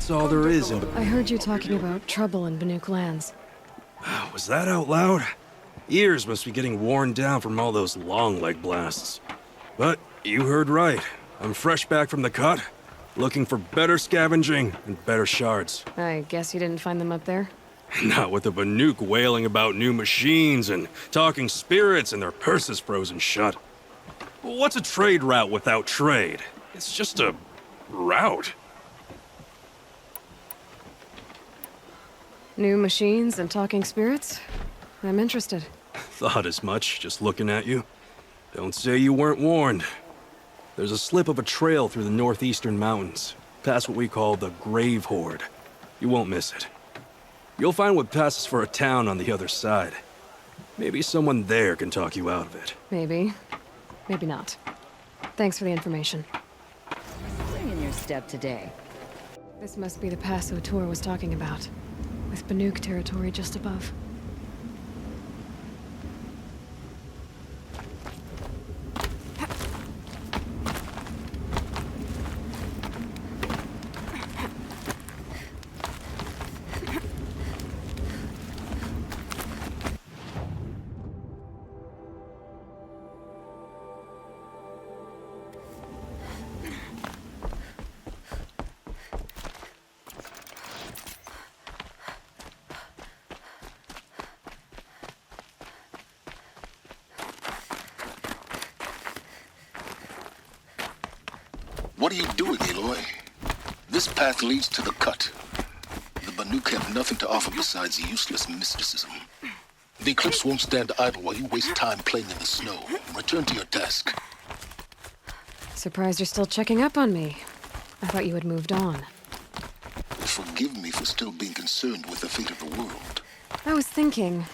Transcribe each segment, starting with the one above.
That's all there is in... I heard you talking about trouble in Banuk lands. Was that out loud? Ears must be getting worn down from all those long leg blasts. But you heard right. I'm fresh back from the cut, looking for better scavenging and better shards. I guess you didn't find them up there? Not with the Banuk wailing about new machines and talking spirits and their purses frozen shut. What's a trade route without trade? It's just a... route. New machines and talking spirits? I'm interested. Thought as much, just looking at you. Don't say you weren't warned. There's a slip of a trail through the northeastern mountains, past what we call the Grave Horde. You won't miss it. You'll find what passes for a town on the other side. Maybe someone there can talk you out of it. Maybe. Maybe not. Thanks for the information. Spring in your step today. This must be the pass O'Toole was talking about, with Banuk territory just above. What are you doing, Aloy? This path leads to the cut. The Banuk have nothing to offer besides useless mysticism. The Eclipse won't stand idle while you waste time playing in the snow. Return to your task. Surprised you're still checking up on me. I thought you had moved on. Forgive me for still being concerned with the fate of the world. I was thinking,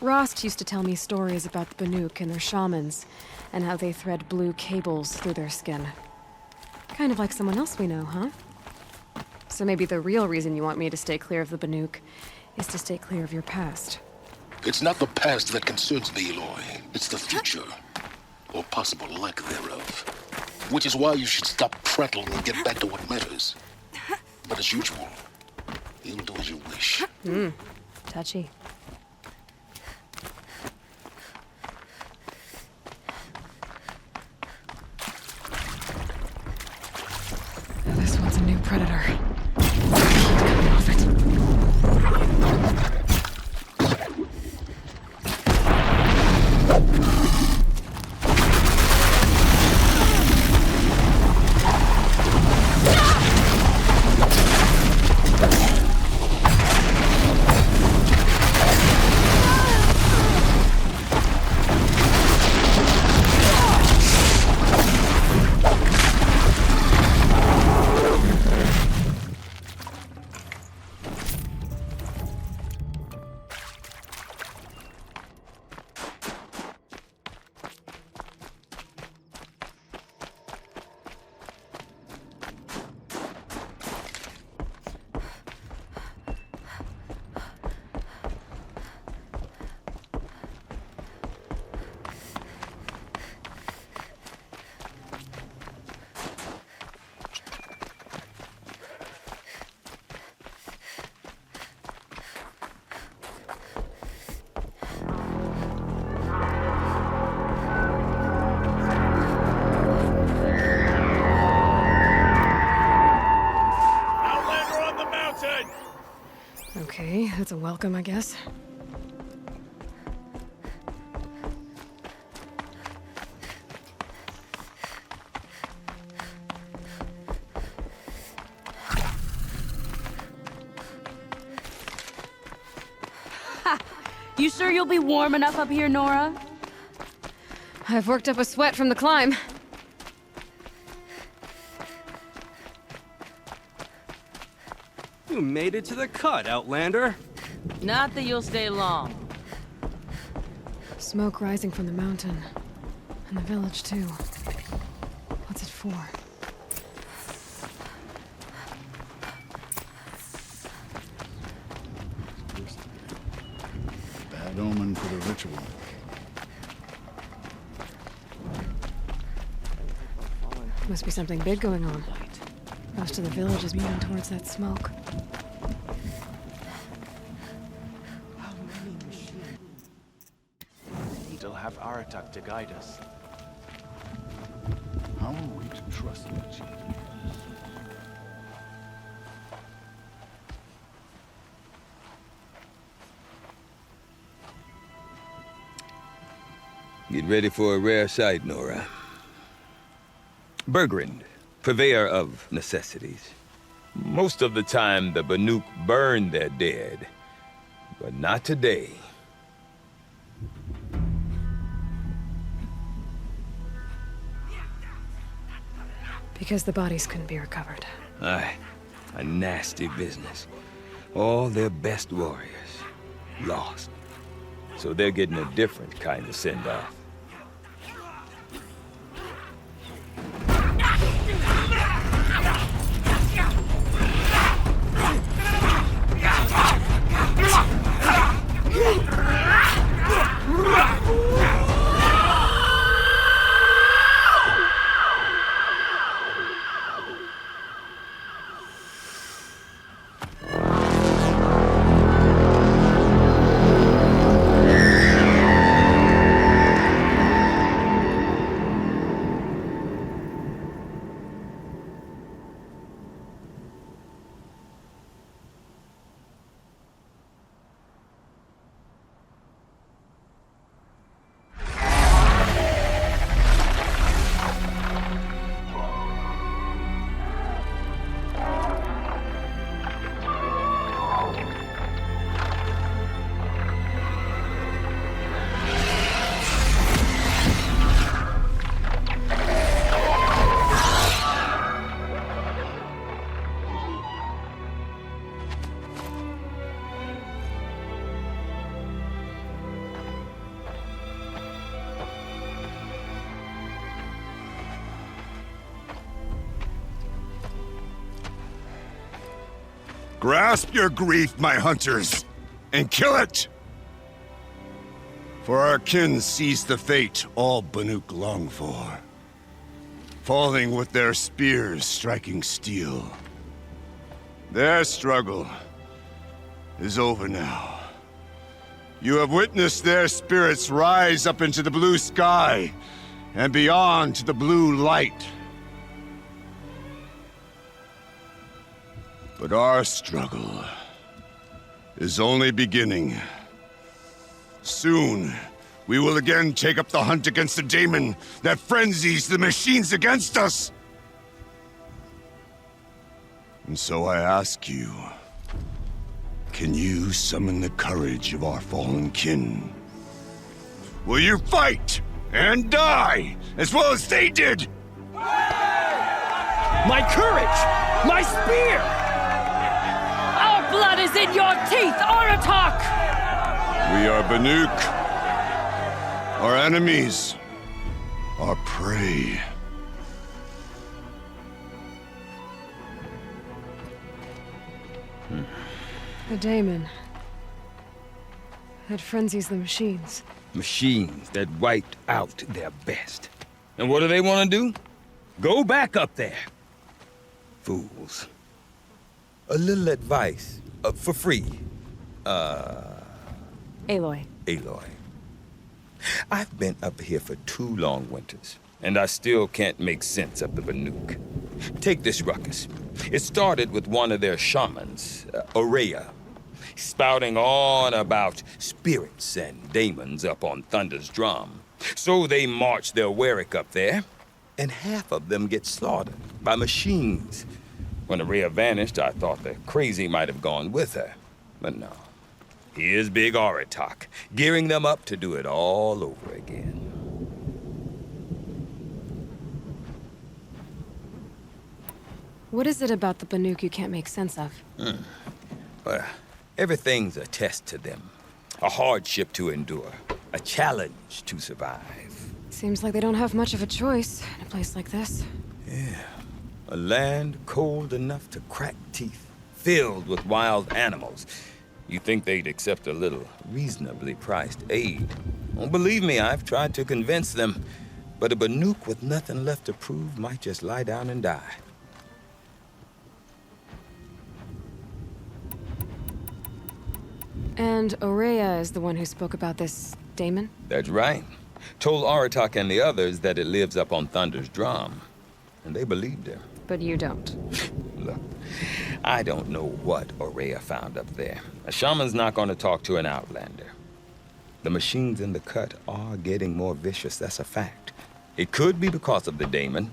Rost used to tell me stories about the Banuk and their shamans, and how they thread blue cables through their skin. Kind of like someone else we know, huh? So maybe the real reason you want me to stay clear of the Banuk is to stay clear of your past. It's not the past that concerns me, Aloy. It's the future, or possible lack thereof. Which is why you should stop prattling and get back to what matters. But as usual, you'll do as you wish. Touchy. This one's a new predator. Coming off it. Okay, that's a welcome, I guess. You sure you'll be warm enough up here, Nora? I've worked up a sweat from the climb. You made it to the cut, Outlander. Not that you'll stay long. Smoke rising from the mountain. And the village, too. What's it for? Bad omen for the ritual. Must be something big going on. Most of the village is moving towards that smoke. Still have Aratak to guide us. How are we to trust the chief? Get ready for a rare sight, Nora. Bergrand, purveyor of necessities. Most of the time, the Banuk burn their dead, but not today. Because the bodies couldn't be recovered. Aye, a nasty business. All their best warriors lost. So they're getting a different kind of send-off. Grasp your grief, my hunters, and kill it! For our kin sees the fate all Banuk long for. Falling with their spears striking steel. Their struggle is over now. You have witnessed their spirits rise up into the blue sky and beyond to the blue light. But our struggle is only beginning. Soon, we will again take up the hunt against the daemon that frenzies the machines against us. And so I ask you, can you summon the courage of our fallen kin? Will you fight and die as well as they did? My courage! My spear! Our blood is in your teeth, Aratak! We are Banuk. Our enemies. Our prey. The daemon. That frenzies the machines. Machines that wiped out their best. And what do they want to do? Go back up there. Fools. A little advice, for free. Aloy. Aloy. I've been up here for 2 long winters, and I still can't make sense of the Banuk. Take this ruckus. It started with one of their shamans, Aurea, spouting on about spirits and daemons up on Thunder's drum. So they march their Warwick up there, and half of them get slaughtered by machines. When Aurea vanished, I thought the crazy might have gone with her, but no. Here's Big Aratak, gearing them up to do it all over again. What is it about the Banuk you can't make sense of? Well, everything's a test to them. A hardship to endure. A challenge to survive. Seems like they don't have much of a choice in a place like this. Yeah. A land cold enough to crack teeth, filled with wild animals. You think they'd accept a little reasonably priced aid. Oh, believe me, I've tried to convince them. But a Banuk with nothing left to prove might just lie down and die. And Aurea is the one who spoke about this daemon? That's right. Told Aratak and the others that it lives up on Thunder's drum. And they believed him. But you don't. Look, I don't know what Aurea found up there. A shaman's not going to talk to an outlander. The machines in the cut are getting more vicious, that's a fact. It could be because of the daemon,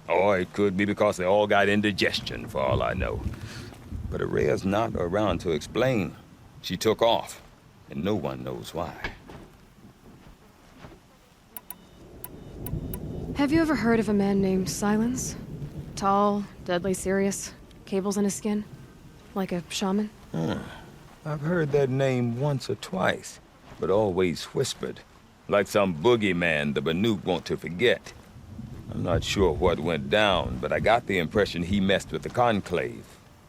or it could be because they all got indigestion, for all I know. But Aurea's not around to explain. She took off, and no one knows why. Have you ever heard of a man named Silence? Tall, deadly serious, cables in his skin? Like a shaman? I've heard that name once or twice, but always whispered. Like some boogeyman the Banuk want to forget. I'm not sure what went down, but I got the impression he messed with the Conclave.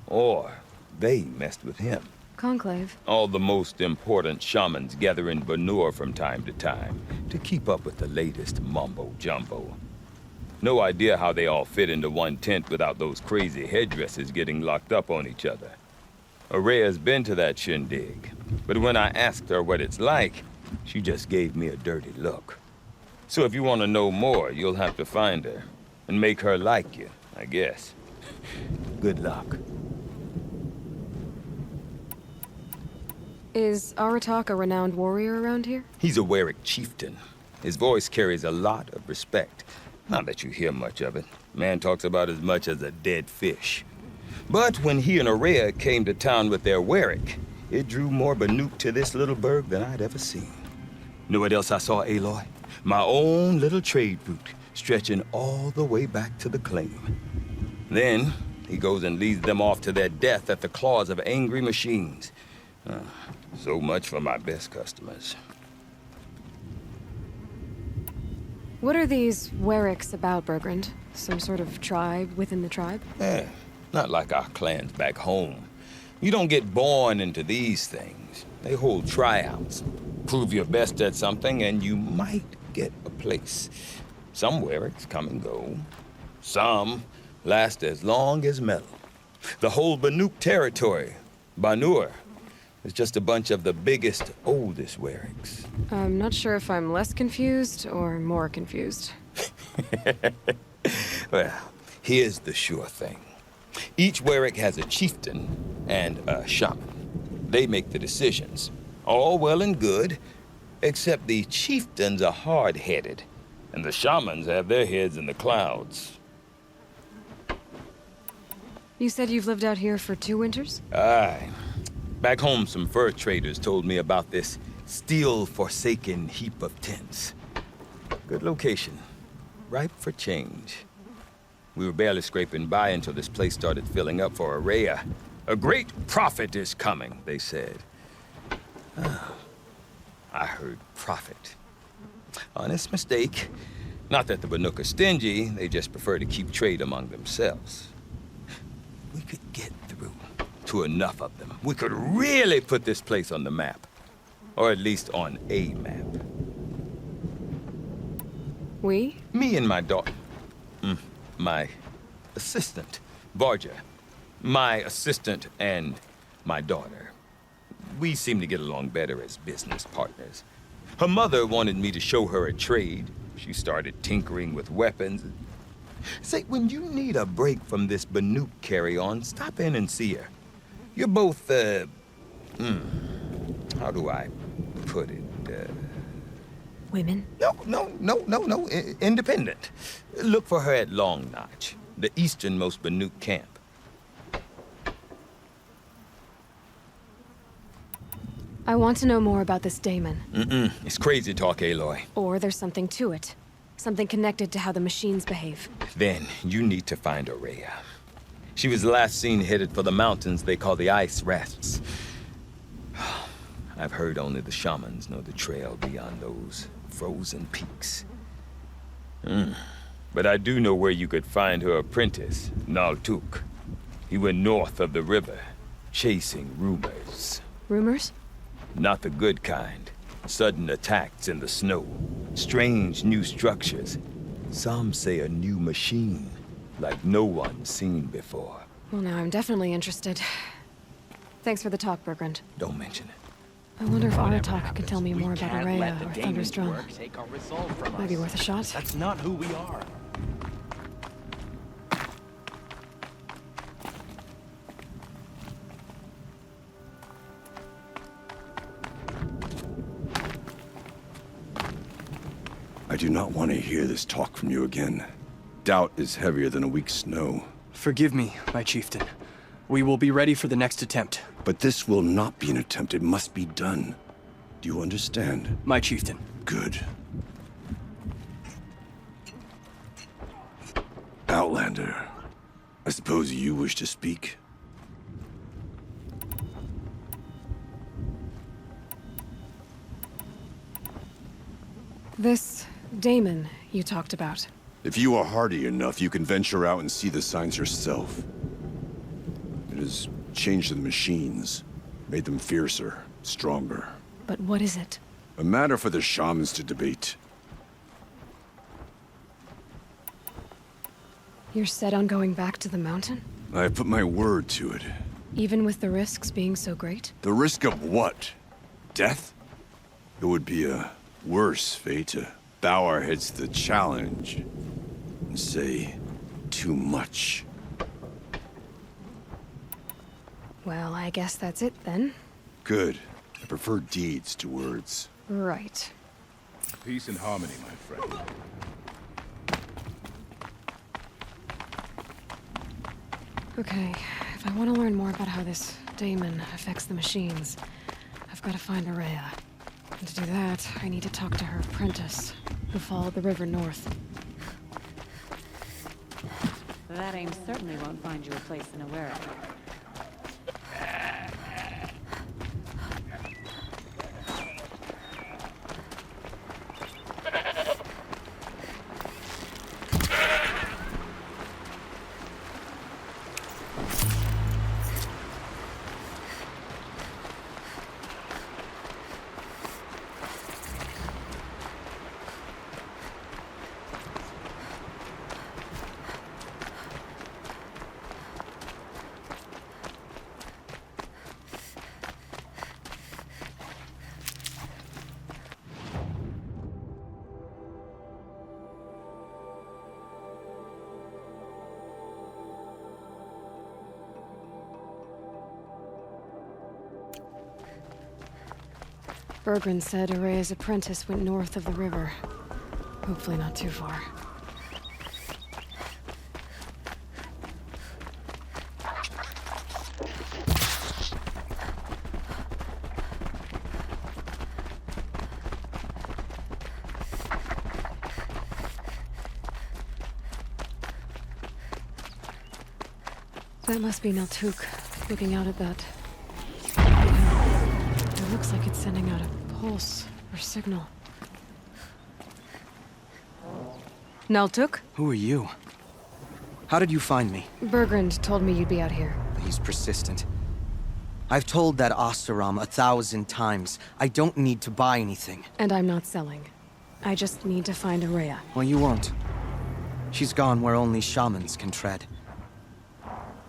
Or they messed with him. Conclave? All the most important shamans gather in Banur from time to time to keep up with the latest mumbo-jumbo. No idea how they all fit into one tent without those crazy headdresses getting locked up on each other. Aurea's been to that shindig, but when I asked her what it's like, she just gave me a dirty look. So if you want to know more, you'll have to find her and make her like you, I guess. Good luck. Is Aratak a renowned warrior around here? He's a Werik chieftain. His voice carries a lot of respect. Not that you hear much of it. Man talks about as much as a dead fish. But when he and Aurea came to town with their Werik, it drew more Banuk to this little burg than I'd ever seen. Know what else I saw, Aloy? My own little trade route, stretching all the way back to the claim. Then, he goes and leads them off to their death at the claws of angry machines. So much for my best customers. What are these Weriks about, Bergrand? Some sort of tribe within the tribe? Not like our clans back home. You don't get born into these things. They hold tryouts. Prove your best at something and you might get a place. Some Weriks come and go. Some last as long as metal. The whole Banuk territory, Banur, is just a bunch of the biggest, oldest Weriks. I'm not sure if I'm less confused or more confused. Well, here's the sure thing. Each Werik has a chieftain and a shaman. They make the decisions. All well and good, except the chieftains are hard-headed, and the shamans have their heads in the clouds. You said you've lived out here for 2 winters? Aye. Back home, some fur traders told me about this steel-forsaken heap of tents. Good location. Ripe for change. We were barely scraping by until this place started filling up for Aurea. A great prophet is coming, they said. I heard prophet. Honest mistake. Not that the Banuk are stingy, they just prefer to keep trade among themselves. We could get through to enough of them. We could really put this place on the map. Or at least on a map. We? Me and my daughter. My assistant, Burche. My assistant and my daughter. We seem to get along better as business partners. Her mother wanted me to show her a trade. She started tinkering with weapons. Say, when you need a break from this Banuk carry-on, stop in and see her. You're both, how do I put it? Women? No. Independent. Look for her at Long Notch, the easternmost Banuk camp. I want to know more about this daemon. It's crazy talk, Aloy. Or there's something to it. Something connected to how the machines behave. Then you need to find Aurea. She was last seen headed for the mountains they call the Ice Rasps. I've heard only the shamans know the trail beyond those frozen peaks. But I do know where you could find her apprentice, Naltuk. He went north of the river, chasing rumors. Rumors? Not the good kind. Sudden attacks in the snow. Strange new structures. Some say a new machine, like no one's seen before. Well, now I'm definitely interested. Thanks for the talk, Bergrand. Don't mention it. I wonder if Whatever Aratak can happens, tell me we more about can't Araya let the or Damon's Thunderstrom. work take our resolve from Might be us. worth a shot. That's not who we are. I do not want to hear this talk from you again. Doubt is heavier than a week's snow. Forgive me, my chieftain. We will be ready for the next attempt. But this will not be an attempt. It must be done. Do you understand? My chieftain. Good. Outlander, I suppose you wish to speak? This Damon you talked about. If you are hardy enough, you can venture out and see the signs yourself. It has changed the machines, made them fiercer, stronger. But what is it? A matter for the shamans to debate. You're set on going back to the mountain? I have put my word to it. Even with the risks being so great? The risk of what? Death? It would be a worse fate to bow our heads to the challenge and say too much. Well, I guess that's it then. Good. I prefer deeds to words. Right. Peace and harmony, my friend. Okay, if I want to learn more about how this Damon affects the machines, I've got to find Araya. And to do that, I need to talk to her apprentice, who followed the river north. That aim certainly won't find you a place in Awera. Bergren said Araya's apprentice went north of the river. Hopefully not too far. That must be Naltuk, looking out at that. It looks like it's sending out a pulse or signal. Naltuk? Who are you? How did you find me? Bergrand told me you'd be out here. He's persistent. I've told that Oseram 1,000 times. I don't need to buy anything. And I'm not selling. I just need to find Araya. Well, you won't. She's gone where only shamans can tread.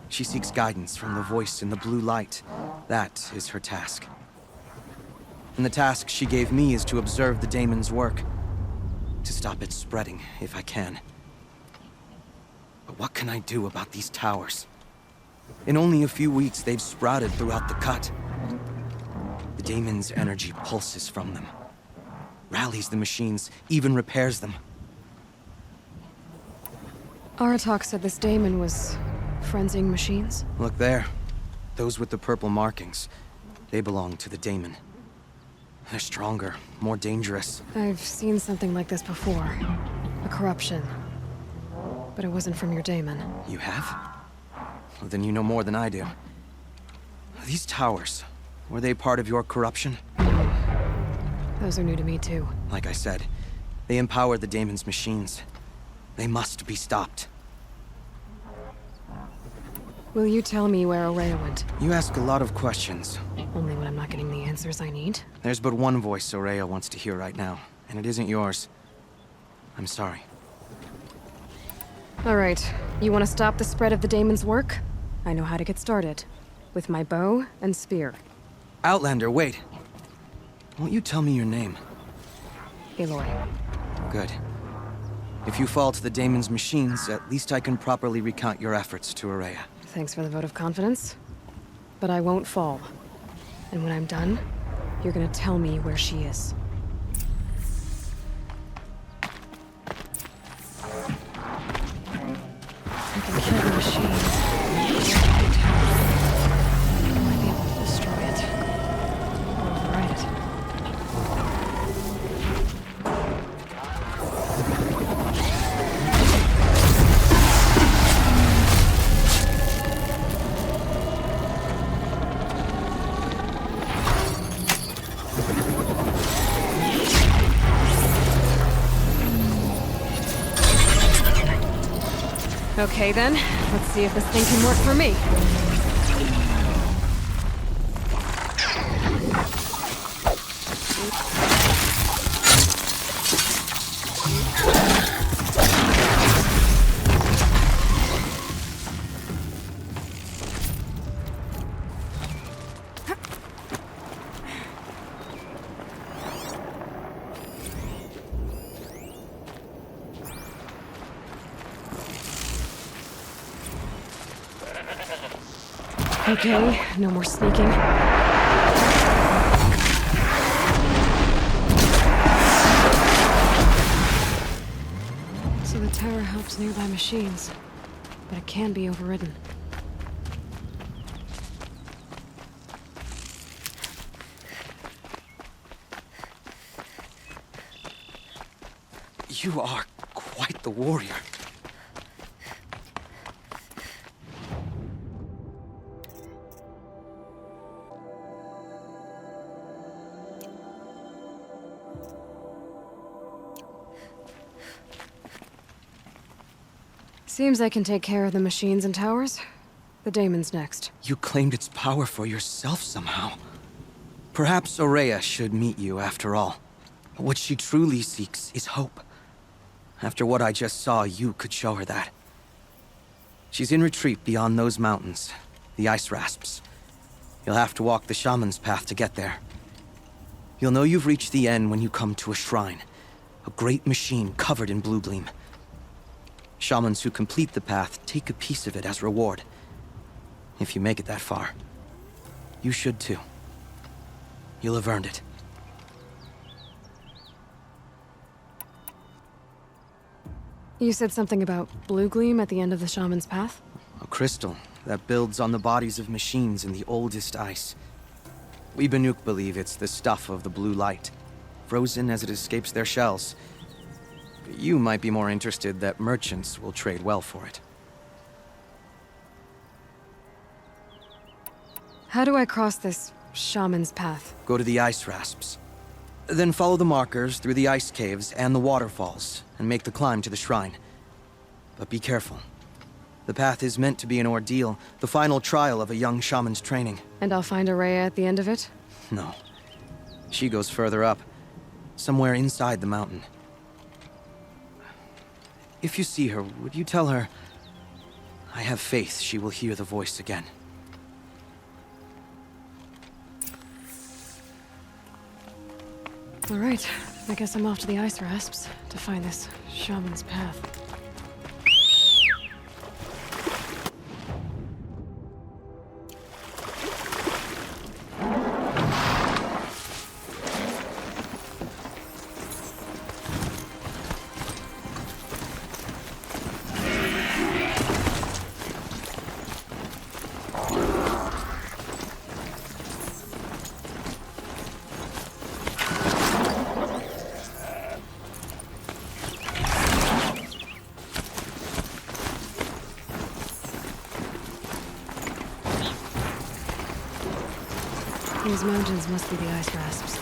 She seeks guidance from the voice in the blue light. That is her task. And the task she gave me is to observe the daemon's work. To stop it spreading, if I can. But what can I do about these towers? In only a few weeks, they've sprouted throughout the cut. The daemon's energy pulses from them. Rallies the machines, even repairs them. Aratak said this daemon was frenzying machines. Look there. Those with the purple markings. They belong to the daemon. They're stronger, more dangerous. I've seen something like this before. A corruption. But it wasn't from your daemon. You have? Well, then you know more than I do. These towers, were they part of your corruption? Those are new to me too. Like I said, they empower the daemon's machines. They must be stopped. Will you tell me where Araya went? You ask a lot of questions. Only when I'm not getting the answers I need. There's but one voice Araya wants to hear right now, and it isn't yours. I'm sorry. All right, you want to stop the spread of the daemon's work? I know how to get started. With my bow and spear. Outlander, wait. Won't you tell me your name? Aloy. Good. If you fall to the Daemon's machines, at least I can properly recount your efforts to Araya. Thanks for the vote of confidence. But I won't fall. And when I'm done, you're gonna tell me where she is. I can kill the machines. I might be able to destroy it. Or override it. Okay then, let's see if this thing can work for me. Okay, no more sneaking. So the tower helps nearby machines, but it can be overridden. You are quite the warrior. Seems I can take care of the machines and towers. The Daemon's next. You claimed its power for yourself somehow. Perhaps Araya should meet you after all. What she truly seeks is hope. After what I just saw, you could show her that. She's in retreat beyond those mountains, the ice rasps. You'll have to walk the Shaman's path to get there. You'll know you've reached the end when you come to a shrine. A great machine covered in blue gleam. Shamans who complete the path take a piece of it as reward. If you make it that far, you should too. You'll have earned it. You said something about blue gleam at the end of the Shaman's path? A crystal that builds on the bodies of machines in the oldest ice. We Banuk believe it's the stuff of the blue light, frozen as it escapes their shells. You might be more interested that merchants will trade well for it. How do I cross this Shaman's path? Go to the ice rasps. Then follow the markers through the ice caves and the waterfalls, and make the climb to the shrine. But be careful. The path is meant to be an ordeal, the final trial of a young shaman's training. And I'll find Araya at the end of it? No. She goes further up, somewhere inside the mountain. If you see her, would you tell her, I have faith she will hear the voice again. All right, I guess I'm off to the ice rasps to find this Shaman's path. These mountains must be the ice rasps.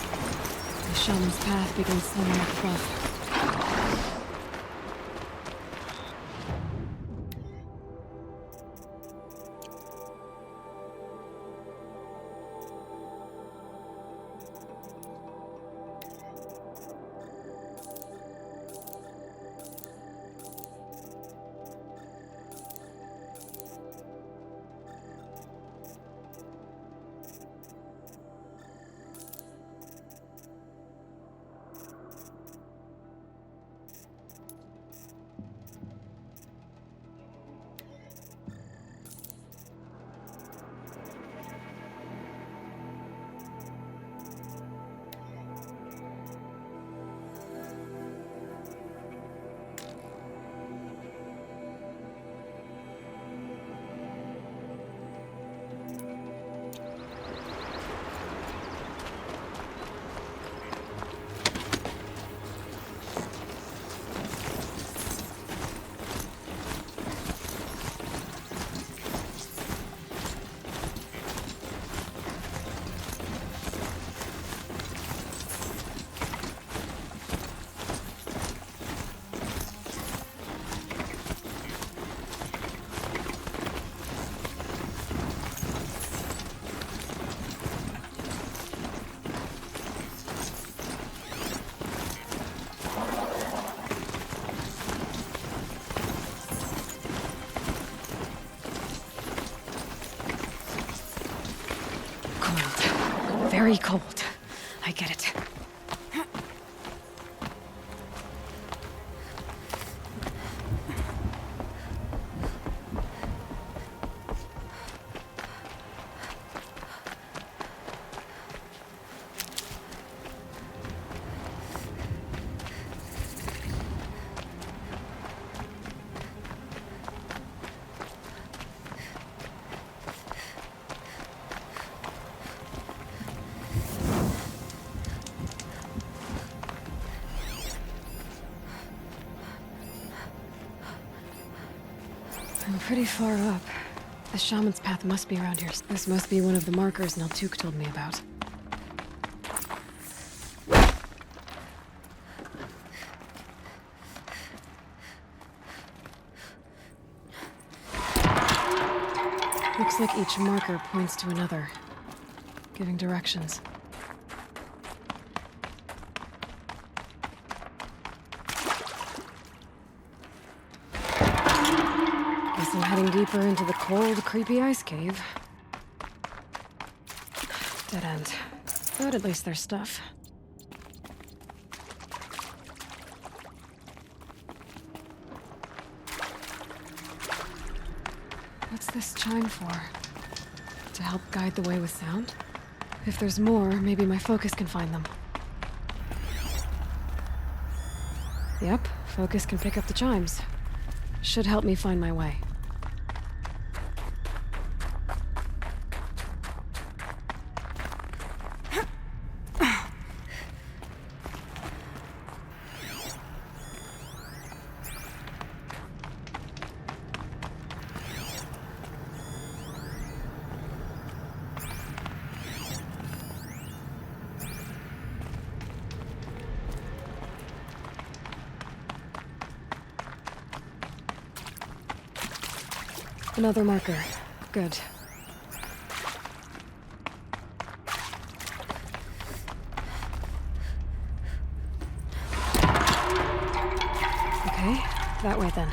The Shaman's path begins somewhere up above. very cold. I get it. I'm pretty far up. The shaman's path must be around here. This must be one of the markers Naltuk told me about. Looks like each marker points to another, giving directions. Guess I'm heading deeper into the cold, creepy ice cave. Dead end. But at least there's stuff. What's this chime for? To help guide the way with sound? If there's more, maybe my focus can find them. Yep, focus can pick up the chimes. Should help me find my way. Another marker. Good. Okay, that way then.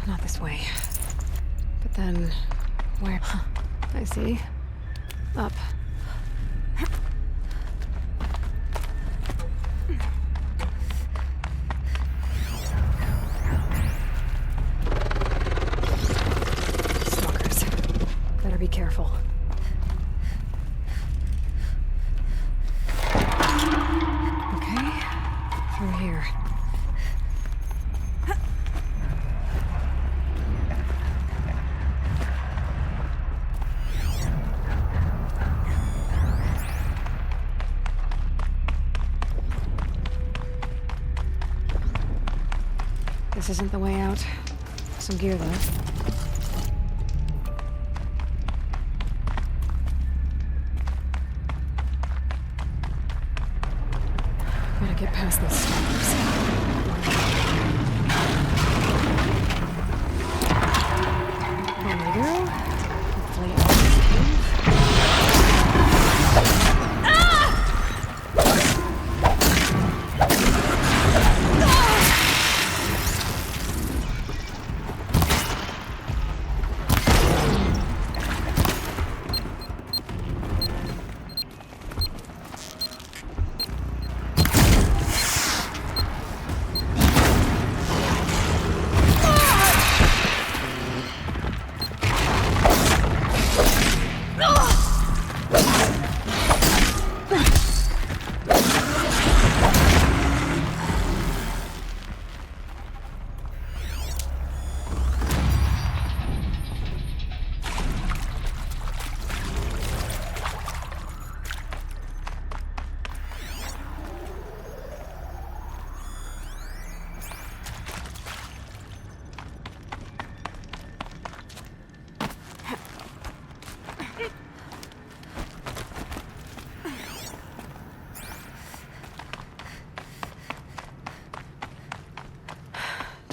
Not this way. But then, where? Huh. I see. Up. Stalkers. Better be careful. Okay. Through here. This isn't the way out. Some gear, though. Gotta get past these stalkers. There we go. Hopefully out of this cave.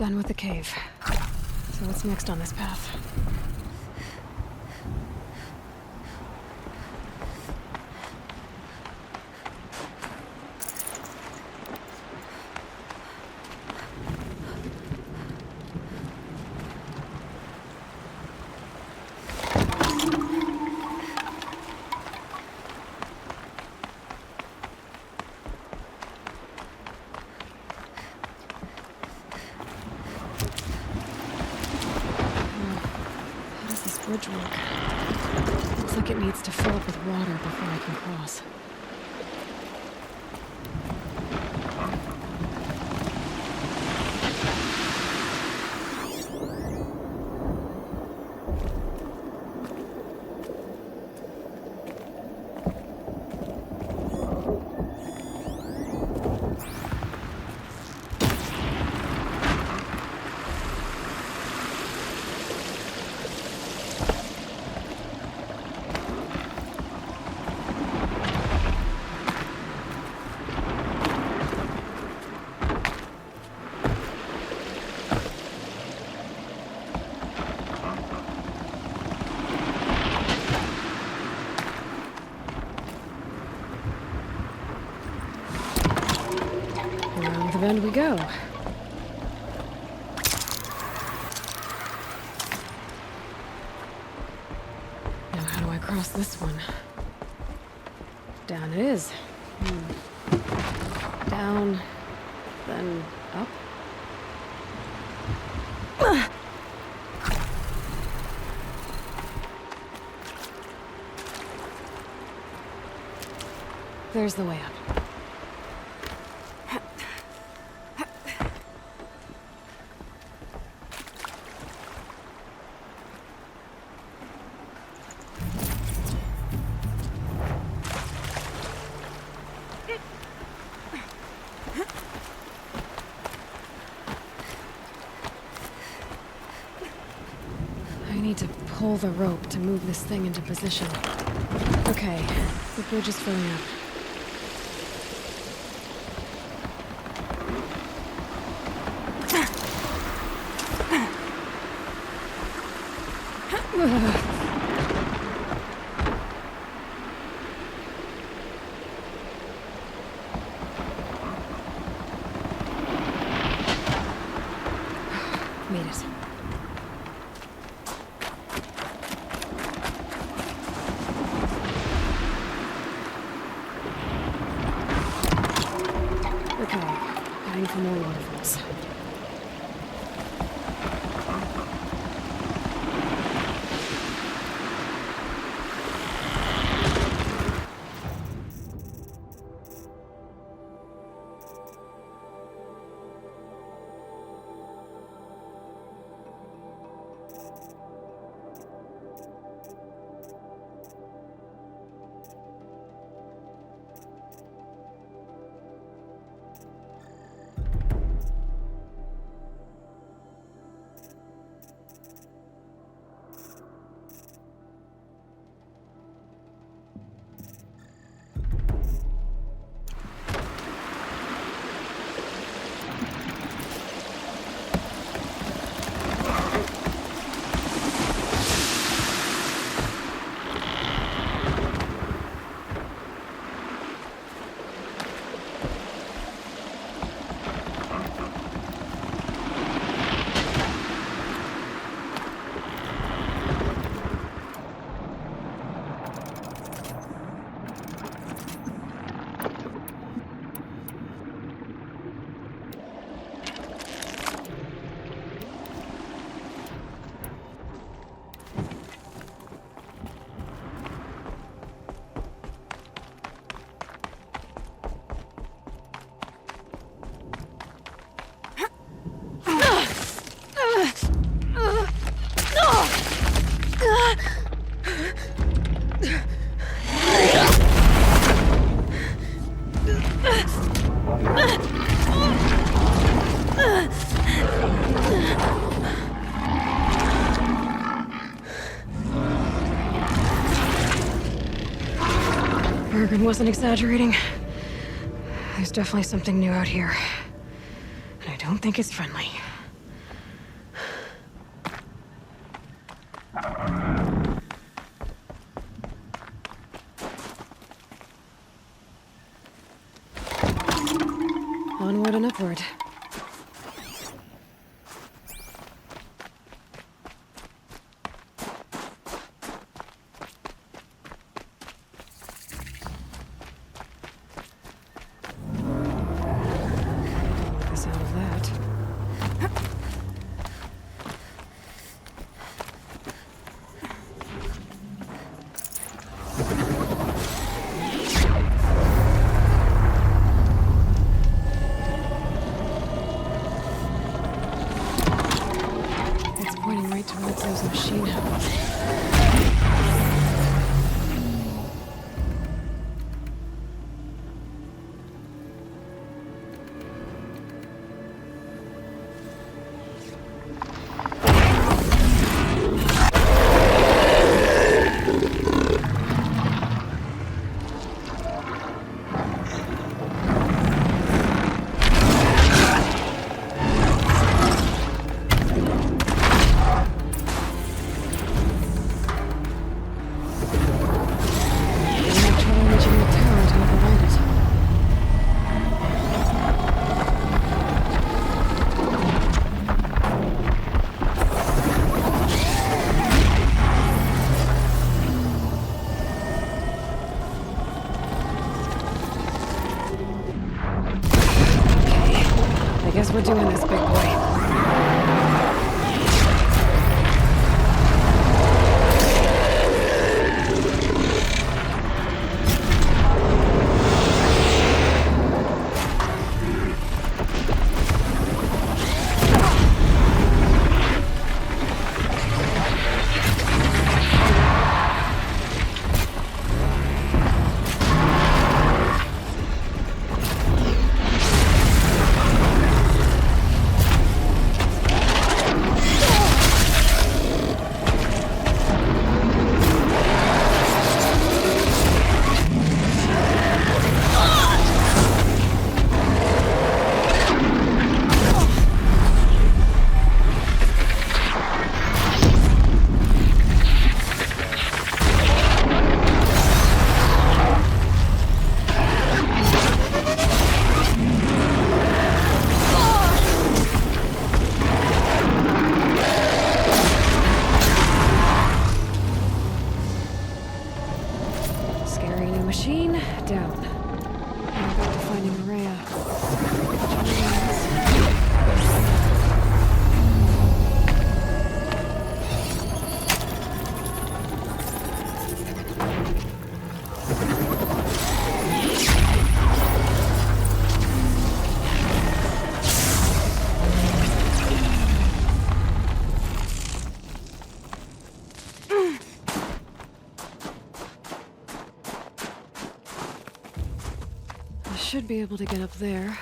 Done with the cave. So what's next on this path? Bridge work. Looks like it needs to fill up with water before I can cross. Around the bend we go. Now how do I cross this one? Down it is. Down, then up. There's the way up. I need to pull the rope to move this thing into position. Okay, the bridge is filling up. Made it. Okay, heading for more waterfalls. Bergen wasn't exaggerating. There's definitely something new out here. And I don't think it's friendly. Onward and upward. The sound of that. It's pointing right towards those machine hounds. They have trouble reaching the tower to override it. Okay, I guess we're doing this, big boy. Scary new machine, down. Now back to finding Maria. I should be able to get up there.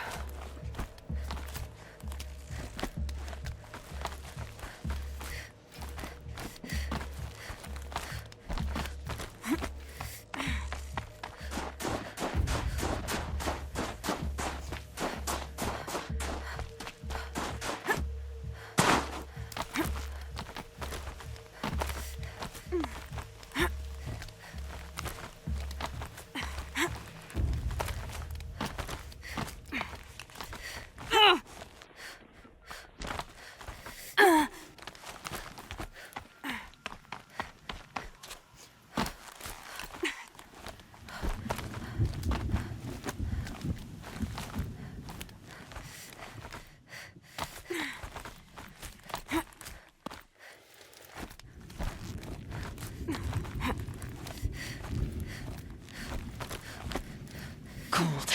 Cold.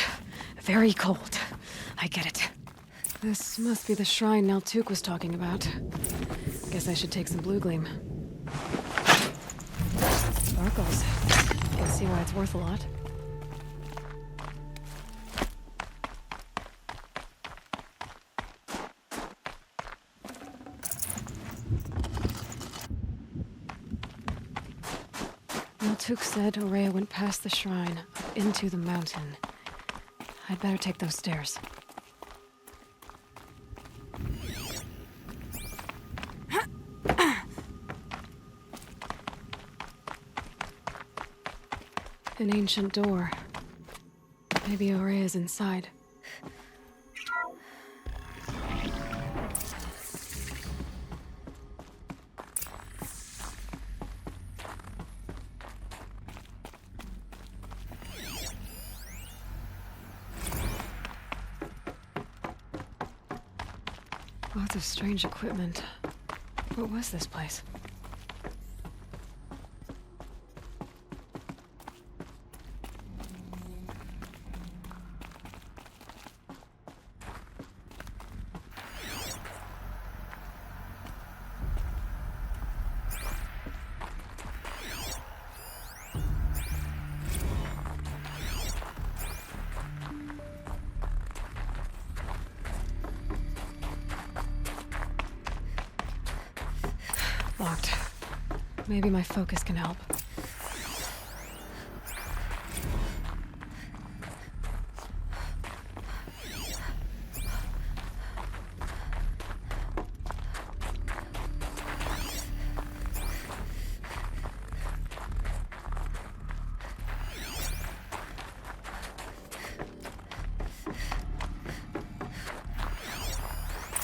Very cold. I get it. This must be the shrine Naltuk was talking about. Guess I should take some blue gleam. Sparkles. Can see why it's worth a lot. Naltuk said Aurea went past the shrine, up into the mountain. I'd better take those stairs. An ancient door. Maybe Aurea's inside. Lots of strange equipment. What was this place? Locked. Maybe my focus can help.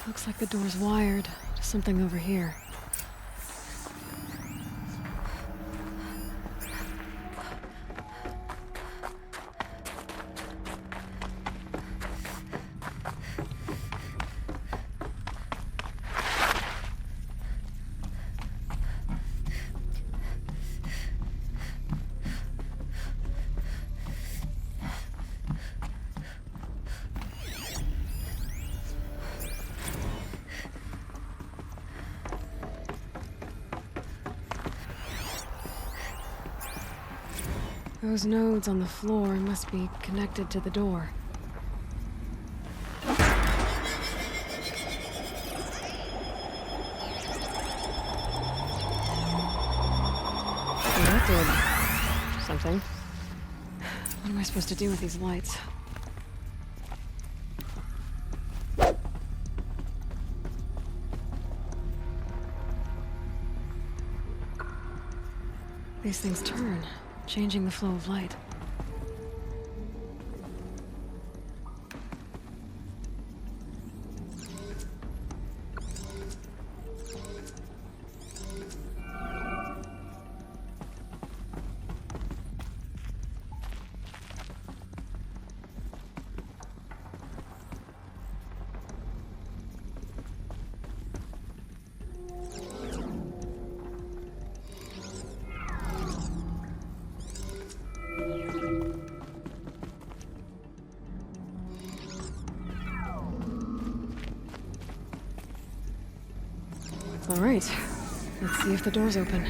Looks like the door's wired to something over here. Those nodes on the floor must be connected to the door. That did something. What am I supposed to do with these lights? These things turn, changing the flow of light. All right, let's see if the door's open.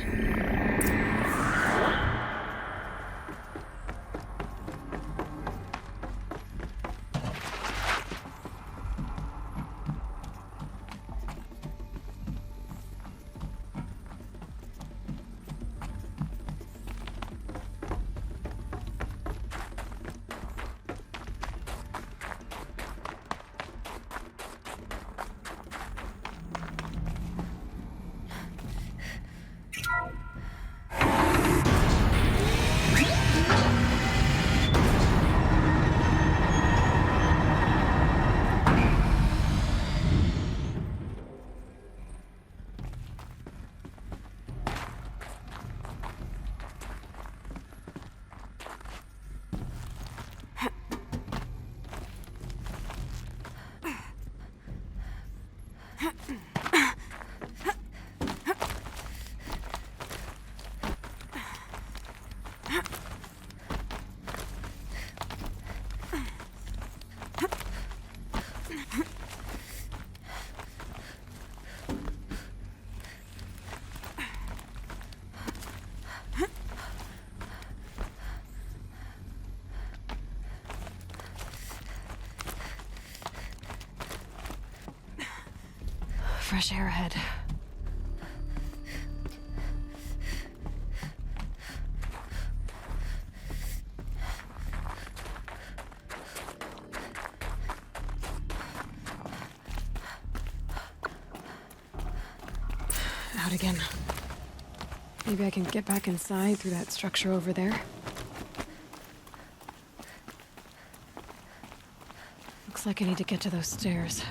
Fresh air ahead. Out again. Maybe I can get back inside through that structure over there. Looks like I need to get to those stairs.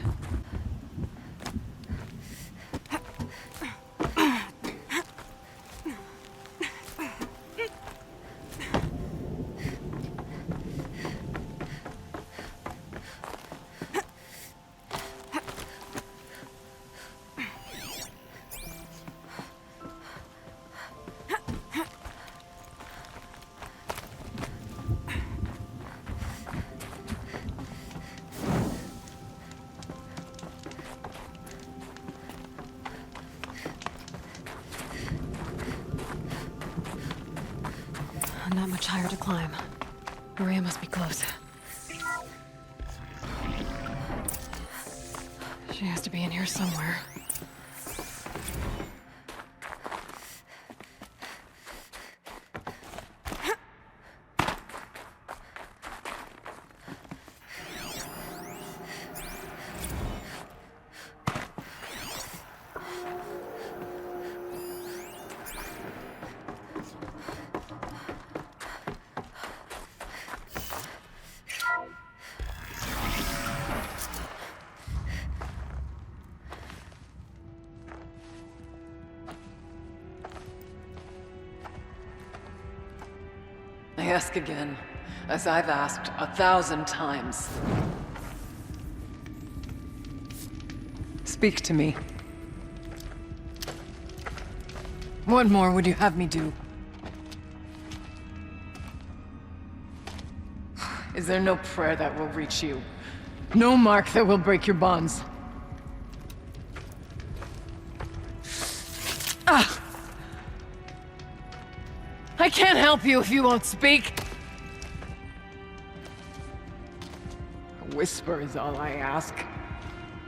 Not much higher to climb. Maria must be close. She has to be in here somewhere. I ask again, as I've asked 1,000 times. Speak to me. What more would you have me do? Is there no prayer that will reach you? No mark that will break your bonds? Ah! I can't help you if you won't speak! A whisper is all I ask.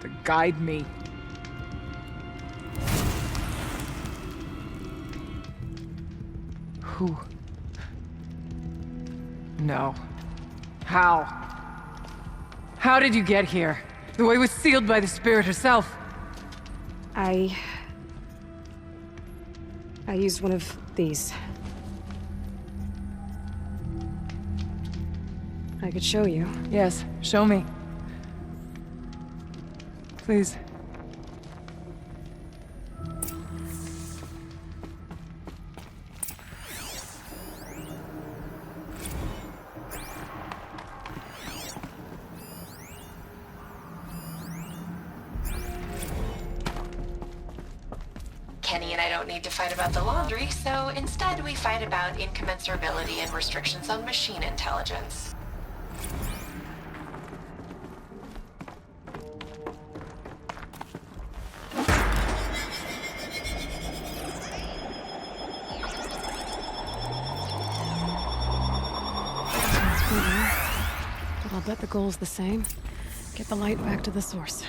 To guide me. Who? No. How? How did you get here? The way was sealed by the spirit herself. I used one of these. I could show you. Yes, show me. Please. Kenny and I don't need to fight about the laundry, so instead we fight about incommensurability and restrictions on machine intelligence. But I'll bet the goal's the same. Get the light back to the source.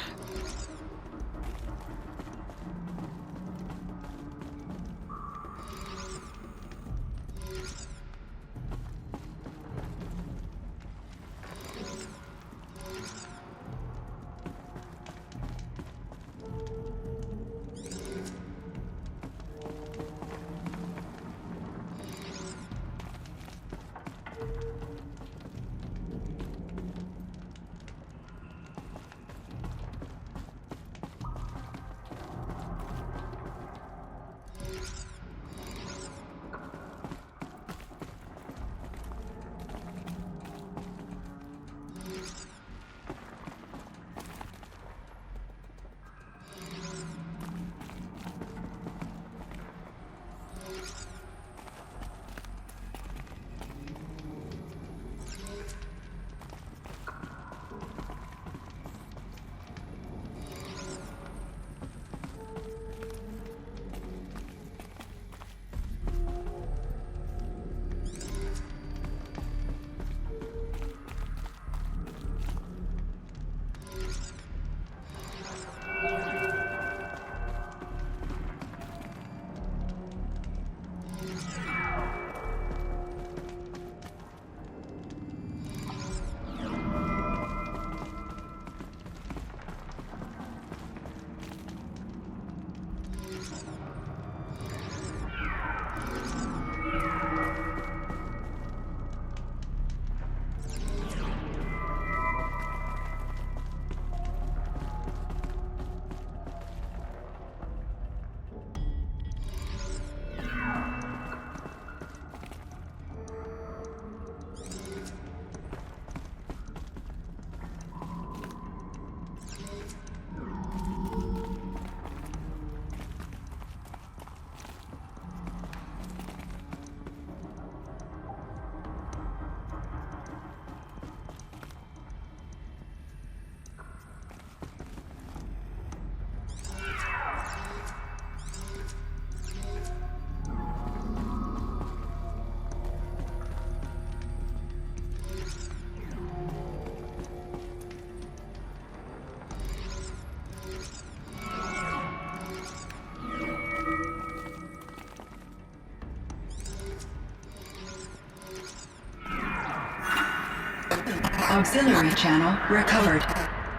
Auxiliary channel recovered.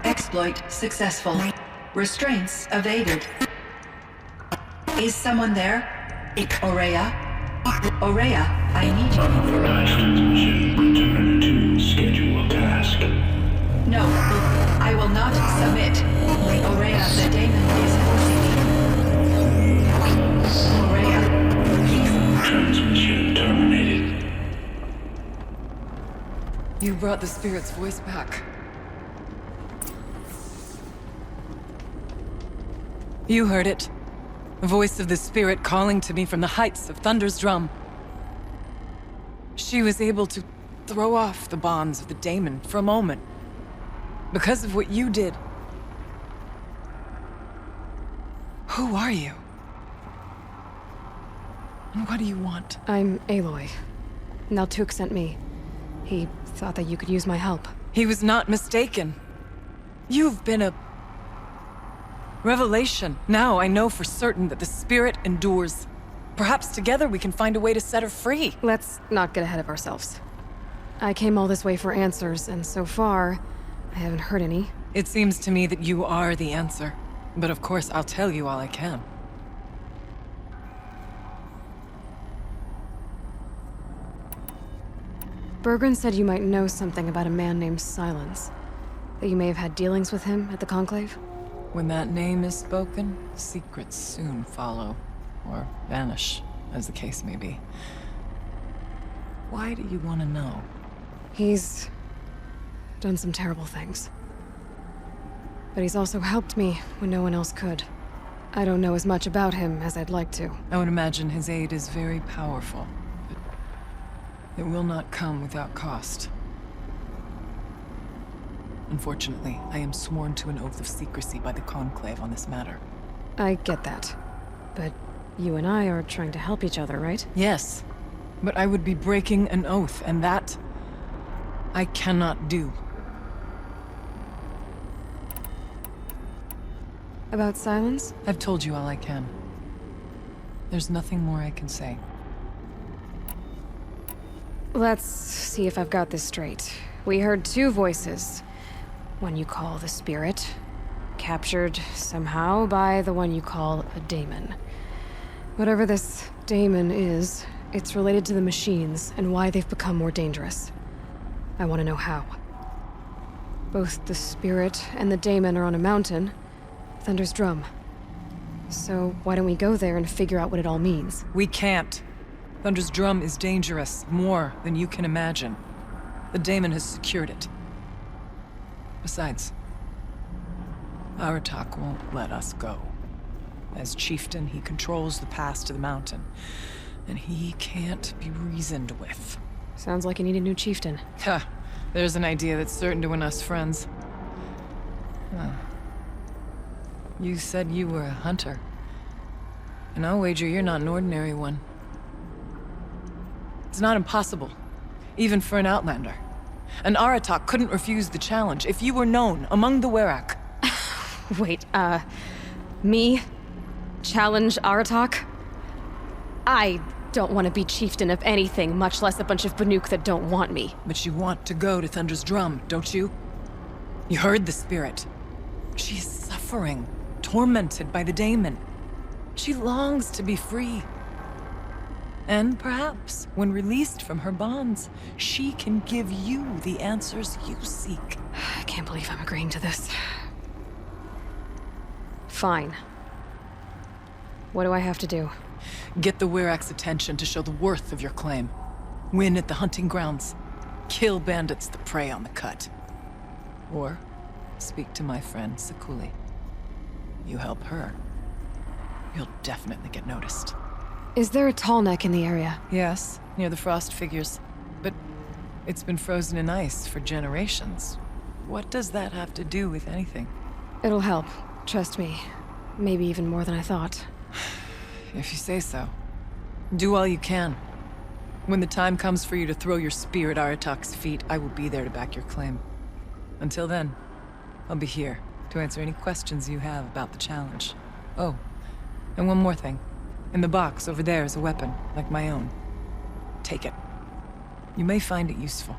Exploit successful. Restraints evaded. Is someone there? Aurea? Aurea, I need you. Unauthorized transmission. Return to scheduled task. No, I will not submit. Aurea, the daemon is forcing me. Aurea. Transmission terminated. You brought the spirit's voice back. You heard it. The voice of the spirit calling to me from the heights of Thunder's drum. She was able to throw off the bonds of the daemon for a moment. Because of what you did. Who are you? And what do you want? I'm Aloy. Naltuk sent me. He thought that you could use my help. He was not mistaken. You've been a revelation. Now I know for certain that the spirit endures. Perhaps together we can find a way to set her free. Let's not get ahead of ourselves. I came all this way for answers, and so far, I haven't heard any. It seems to me that you are the answer. But of course, I'll tell you all I can. Bergren said you might know something about a man named Silence. That you may have had dealings with him at the Conclave? When that name is spoken, secrets soon follow. Or vanish, as the case may be. Why do you want to know? He's done some terrible things. But he's also helped me when no one else could. I don't know as much about him as I'd like to. I would imagine his aid is very powerful. But it will not come without cost. Unfortunately, I am sworn to an oath of secrecy by the Conclave on this matter. I get that. But you and I are trying to help each other, right? Yes. But I would be breaking an oath, and that I cannot do. About Silence? I've told you all I can. There's nothing more I can say. Let's see if I've got this straight. We heard two voices. One you call the spirit, captured somehow by the one you call a daemon. Whatever this daemon is, it's related to the machines and why they've become more dangerous. I want to know how. Both the spirit and the daemon are on a mountain, Thunder's Drum. So why don't we go there and figure out what it all means? We can't. Thunder's Drum is dangerous, more than you can imagine. The daemon has secured it. Besides, Aratak won't let us go. As chieftain, he controls the pass to the mountain, and he can't be reasoned with. Sounds like you need a new chieftain. Ha! There's an idea that's certain to win us friends. Huh. You said you were a hunter. And I'll wager you're not an ordinary one. It's not impossible, even for an outlander. An Aratak couldn't refuse the challenge if you were known among the Werak. Wait, me? Challenge Aratak? I don't want to be chieftain of anything, much less a bunch of Banuk that don't want me. But you want to go to Thunder's Drum, don't you? You heard the spirit. She is suffering, tormented by the daemon. She longs to be free. And perhaps, when released from her bonds, she can give you the answers you seek. I can't believe I'm agreeing to this. Fine. What do I have to do? Get the Werak's attention to show the worth of your claim. Win at the hunting grounds. Kill bandits that prey on the cut. Or speak to my friend Sakuli. You help her, you'll definitely get noticed. Is there a tall neck in the area? Yes, near the frost figures. But it's been frozen in ice for generations. What does that have to do with anything? It'll help. Trust me. Maybe even more than I thought. If you say so. Do all you can. When the time comes for you to throw your spear at Aratak's feet, I will be there to back your claim. Until then, I'll be here to answer any questions you have about the challenge. Oh, and one more thing. In the box over there is a weapon, like my own. Take it. You may find it useful.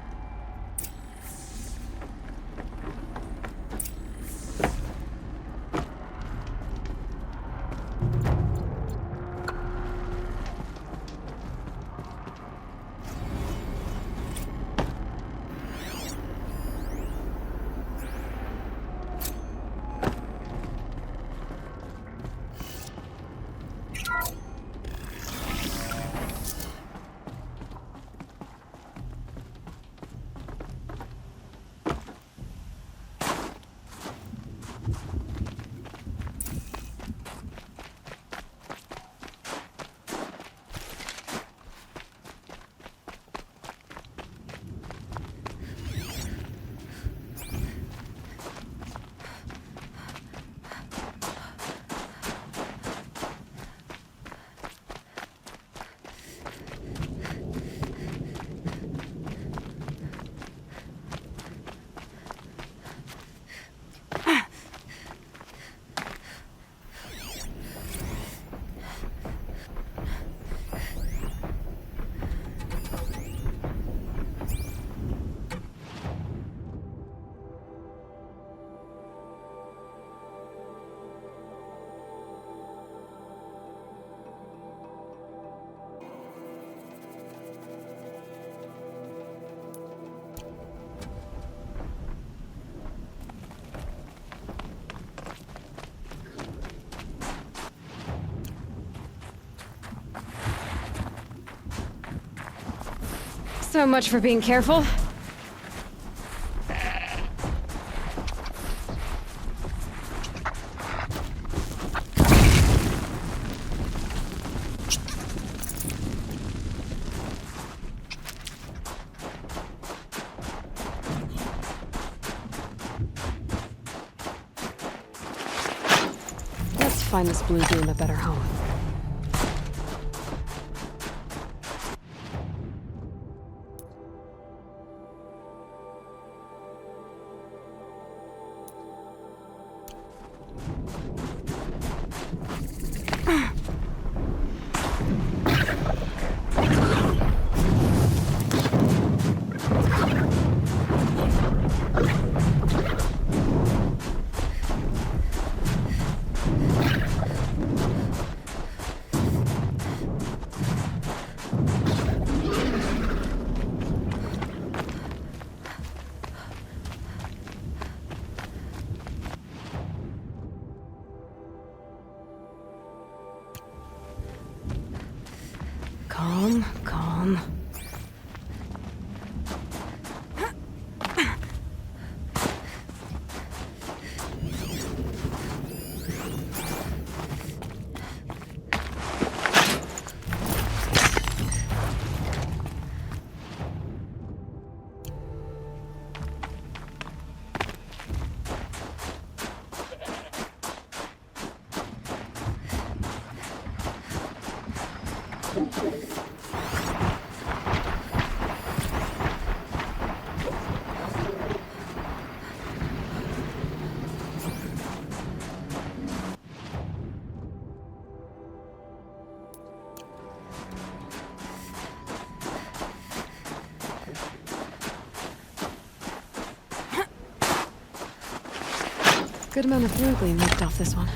So much for being careful. Let's find this blue doom a better home. Calm, calm. Good amount of blue gleam left off this one.